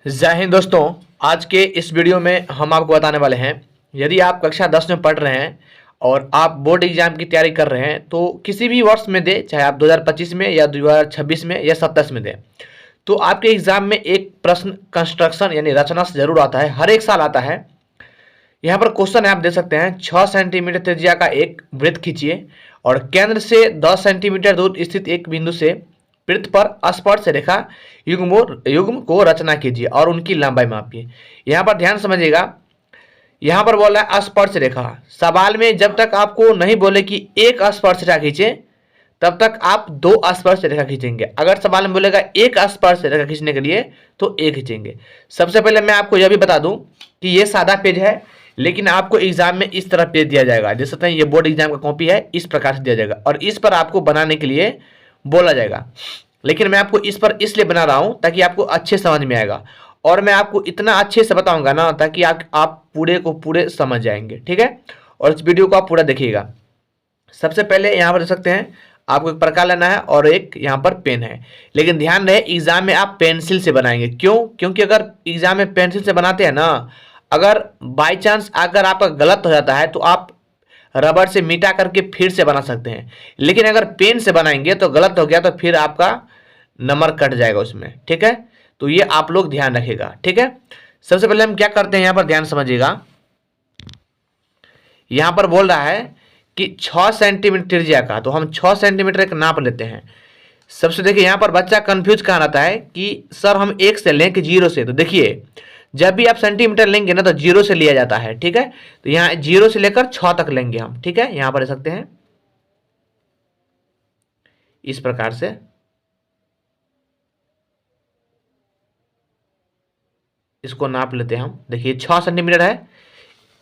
जय हिंद दोस्तों। आज के इस वीडियो में हम आपको बताने वाले हैं, यदि आप कक्षा 10 में पढ़ रहे हैं और आप बोर्ड एग्जाम की तैयारी कर रहे हैं तो किसी भी वर्ष में दे, चाहे आप 2025 में या 2026 में या 27 में दे, तो आपके एग्जाम में एक प्रश्न कंस्ट्रक्शन यानी रचना से जरूर आता है। हर एक साल आता है। यहाँ पर क्वेश्चन आप दे सकते हैं, 6 सेंटीमीटर त्रिज्या का एक वृत्त खींचिए और केंद्र से 10 सेंटीमीटर दूर स्थित एक बिंदु से वृत्त पर स्पर्श रेखा युग्म को रचना कीजिए और उनकी लंबाई मापिए। यहाँ पर ध्यान समझिएगा, यहाँ पर बोला है स्पर्श रेखा। सवाल में जब तक आपको नहीं बोले कि एक स्पर्श रेखा खींचे तब तक आप 2 स्पर्श रेखा खींचेंगे। अगर सवाल में बोलेगा एक स्पर्श रेखा खींचने के लिए तो एक खींचेंगे। सबसे पहले मैं आपको यह भी बता दूं कि ये सादा पेज है, लेकिन आपको एग्जाम में इस तरह पेज दिया जाएगा। देख सकते हैं, ये बोर्ड एग्जाम का कॉपी है, इस प्रकार से दिया जाएगा और इस पर आपको बनाने के लिए बोला जाएगा। लेकिन मैं आपको इस पर इसलिए बना रहा हूं ताकि आपको अच्छे समझ में आएगा और मैं आपको इतना अच्छे से बताऊंगा ना ताकि आप पूरे को पूरे समझ जाएंगे। ठीक है, और इस वीडियो को आप पूरा देखिएगा। सबसे पहले यहाँ पर देख सकते हैं, आपको एक प्रकार लेना है और एक यहाँ पर पेन है। लेकिन ध्यान रहे, एग्जाम में आप पेंसिल से बनाएंगे। क्यों? क्योंकि अगर एग्जाम में पेंसिल से बनाते हैं ना, अगर बाई चांस अगर आपका गलत हो जाता है तो आप रबर से मिटा करके फिर से बना सकते हैं। लेकिन अगर पेन से बनाएंगे तो गलत हो गया तो फिर आपका नंबर कट जाएगा उसमें। ठीक है, तो ये आप लोग ध्यान रखिएगा। ठीक है, सबसे पहले हम क्या करते हैं, यहाँ पर ध्यान समझिएगा। यहाँ पर बोल रहा है कि 6 सेंटीमीटर त्रिज्या का, तो हम 6 सेंटीमीटर एक नाप लेते हैं। सबसे देखिए, यहाँ पर बच्चा कंफ्यूज कहाँ रहता है कि सर हम 1 से लें कि 0 से। तो देखिए, जब भी आप सेंटीमीटर लेंगे ना तो 0 से लिया जाता है। ठीक है, तो यहाँ 0 से लेकर 6 तक लेंगे हम। ठीक है, यहाँ पर ले सकते हैं इस प्रकार से। इसको नाप लेते हैं हम। देखिए 6 सेंटीमीटर है,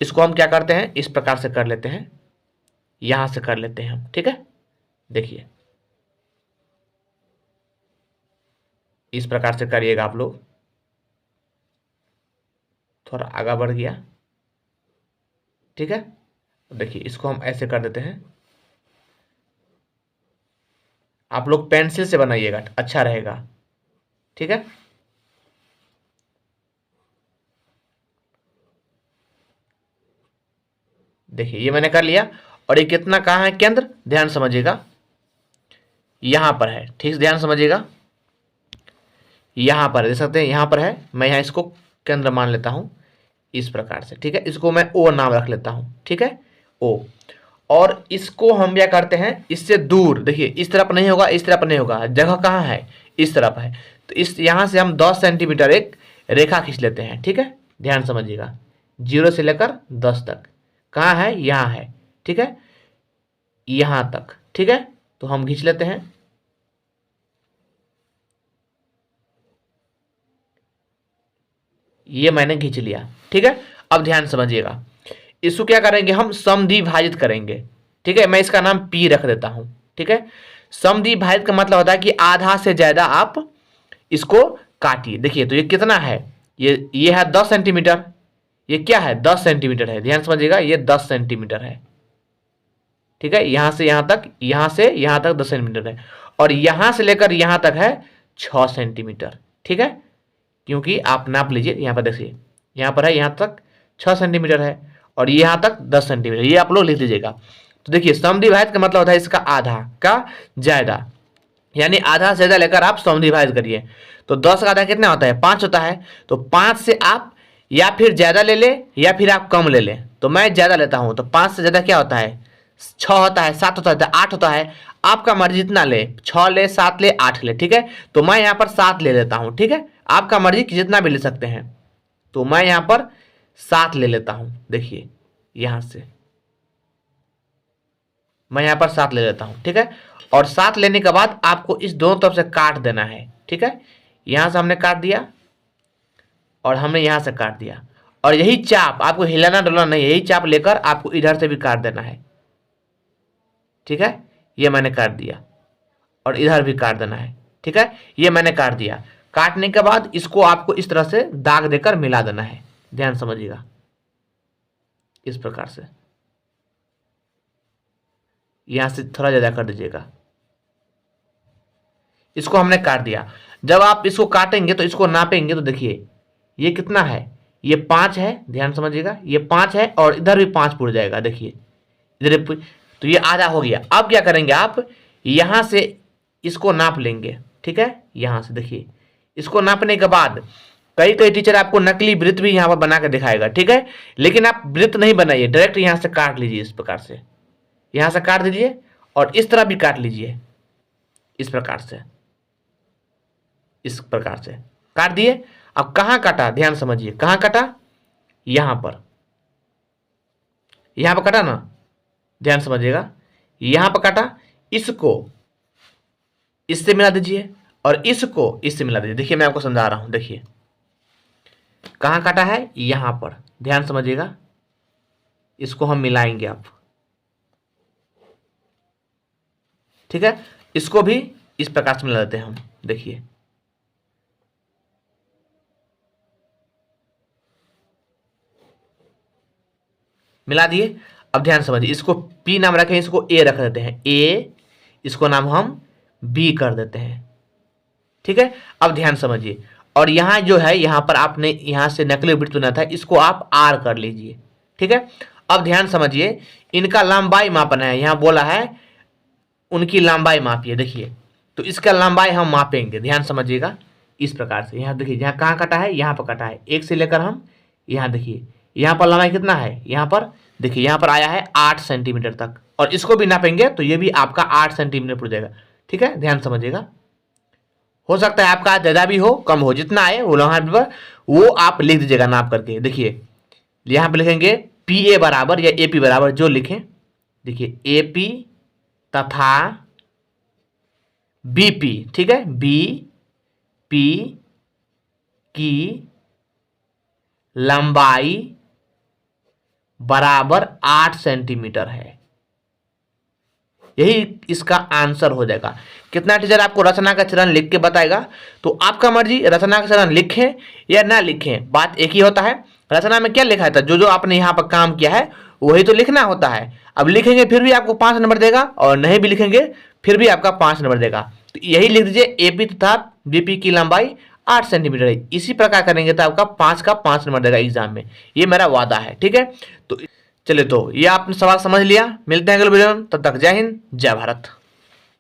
इसको हम क्या करते हैं, इस प्रकार से कर लेते हैं, यहां से कर लेते हैं हम। ठीक है, देखिए इस प्रकार से करिएगा आप लोग। थोड़ा आगे बढ़ गया। ठीक है, देखिए इसको हम ऐसे कर देते हैं। आप लोग पेंसिल से बनाइएगा, अच्छा रहेगा। ठीक है, देखिए ये मैंने कर लिया। और ये कितना कहाँ है केंद्र, ध्यान समझिएगा, यहां पर है। ठीक से ध्यान समझिएगा, यहां पर देख सकते हैं, यहां पर है। मैं यहां इसको केंद्र मान लेता हूं इस प्रकार से। ठीक है, इसको मैं ओ नाम रख लेता हूं। ठीक है, ओ। और इसको हम क्या करते हैं, इससे दूर देखिए, इस तरफ नहीं होगा, इस तरफ नहीं होगा, जगह कहाँ है, इस तरफ है। तो इस यहां से हम 10 सेंटीमीटर एक रेखा खींच लेते हैं। ठीक है, ध्यान समझिएगा, 0 से लेकर 10 तक कहाँ है, यहाँ है। ठीक है, यहां तक। ठीक है, तो हम खींच लेते हैं। ये मैंने खींच लिया। ठीक है, अब ध्यान समझिएगा, इसको क्या करेंगे, हम समद्विभाजित करेंगे। ठीक है, मैं इसका नाम पी रख देता हूं। ठीक है, समद्विभाजित का मतलब होता है कि आधा से ज्यादा आप इसको काटिए। देखिए तो ये कितना है, ये है 10 सेंटीमीटर। ये क्या है, 10 सेंटीमीटर है। ध्यान समझिएगा, ये 10 सेंटीमीटर है। ठीक है, यहां से यहां तक, यहां से यहां तक 10 सेंटीमीटर है और यहां से लेकर यहां तक है 6 सेंटीमीटर। ठीक है, क्योंकि आप नाप लीजिए, यहाँ पर देखिए, यहाँ पर है, यहाँ तक 6 सेंटीमीटर है और यहाँ तक 10 सेंटीमीटर। ये आप लोग लिख लीजिएगा। तो देखिए, समद्विभाजित का मतलब होता है इसका आधा का ज्यादा, यानी आधा से ज्यादा लेकर आप समद्विभाजित करिए। तो 10 का आधा कितना होता है, 5 होता है। तो 5 से आप या फिर ज्यादा ले ले या फिर आप कम ले लें। तो मैं ज्यादा लेता हूं, तो 5 से ज्यादा क्या होता है, 6 होता है, 7 होता है, 8 होता है। आपका मर्जी जितना ले, 6 ले, 7 ले, 8 ले। ठीक है, तो मैं यहाँ पर 7 ले लेता हूँ। ठीक है, आपका मर्जी जितना भी ले सकते हैं। तो मैं यहाँ पर 7 ले लेता हूँ। देखिए यहाँ से मैं यहाँ पर 7 ले लेता हूँ। ठीक है, और 7 लेने के बाद आपको इस दोनों तरफ से काट देना है। ठीक है, यहाँ से हमने काट दिया और हमने यहाँ से काट दिया और यही चाप आपको हिलाना डुलाना नहीं, यही चाप लेकर आपको इधर से भी काट देना है। ठीक है, ये मैंने काट दिया और इधर भी काट देना है। ठीक है, ये मैंने काट दिया। काटने के बाद इसको आपको इस तरह से दाग देकर मिला देना है। ध्यान समझिएगा, इस प्रकार से यहां से थोड़ा ज्यादा कर दीजिएगा। इसको हमने काट दिया। जब आप इसको काटेंगे तो इसको नापेंगे तो देखिए ये कितना है, ये 5 है, ध्यान समझिएगा, ये 5 है और इधर भी 5 पूरा जाएगा, देखिए इधर तो ये आधा हो गया। अब क्या करेंगे आप, यहां से इसको नाप लेंगे, ठीक है, यहां से देखिए, इसको नापने के बाद कई कई टीचर आपको नकली वृत्त भी यहाँ पर बना के दिखाएगा, ठीक है, लेकिन आप वृत्त नहीं बनाइए, डायरेक्ट यहाँ से काट लीजिए, इस प्रकार से यहाँ से काट दीजिए और इस तरह भी काट लीजिए, इस प्रकार से, इस प्रकार से काट दिए। अब कहाँ काटा, ध्यान समझिए, कहाँ काटा, यहां पर काटा ना, ध्यान समझिएगा, यहां पर काटा, इसको इससे मिला दीजिए और इसको इससे मिला दीजिए। देखिए मैं आपको समझा रहा हूं, देखिए कहां काटा है, यहां पर, ध्यान समझिएगा, इसको हम मिलाएंगे आप, ठीक है, इसको भी इस प्रकार से मिला देते हैं हम, देखिए मिला दिए। अब ध्यान समझिए, इसको P नाम रखें, इसको A रख देते हैं, A, इसको नाम हम B कर देते हैं, ठीक है। अब ध्यान समझिए, और यहां जो है, यहां पर आपने यहां से नकली वृत्त बनाया था, इसको आप R कर लीजिए, ठीक है। अब ध्यान समझिए, इनका लंबाई मापना है, यहां बोला है उनकी लंबाई मापिए, देखिए तो इसका लंबाई हम मापेंगे, ध्यान समझिएगा, इस प्रकार से। यहाँ देखिए, यहाँ कहाँ कटा है, यहाँ पर कटा है, एक से लेकर हम यहाँ देखिए, यहाँ पर लंबाई कितना है, यहाँ पर देखिए, यहाँ पर आया है 8 सेंटीमीटर तक, और इसको भी नापेंगे तो ये भी आपका 8 सेंटीमीटर पर जाएगा, ठीक है, ध्यान समझिएगा। हो सकता है आपका ज़्यादा भी हो, कम हो, जितना आए वो लम्हा वो आप लिख दीजिएगा नाप करके। देखिए यहाँ पे लिखेंगे PA बराबर या AP बराबर, जो लिखें, देखिए AP तथा BP, ठीक है, BP की लंबाई बराबर 8 सेंटीमीटर है, यही इसका आंसर हो जाएगा। कितना टीचर आपको रचना का चरण लिख के बताएगा, तो आपका मर्जी, रचना का चरण लिखें या ना लिखें, बात एक ही होता है। रचना में क्या लिखा था, जो जो आपने यहाँ पर काम किया है वही तो लिखना होता है। अब लिखेंगे फिर भी आपको 5 नंबर देगा, और नहीं भी लिखेंगे फिर भी आपका 5 नंबर देगा। तो यही लिख दीजिए, AP तथा BP की लंबाई 8 सेंटीमीटर है। इसी प्रकार करेंगे तो आपका 5 का 5 नंबर देगा एग्जाम में, ये मेरा वादा है, ठीक है। तो चलिए, तो ये आपने सवाल समझ लिया, मिलते हैं अगले वीडियो में, तब तक जय हिंद, जय भारत।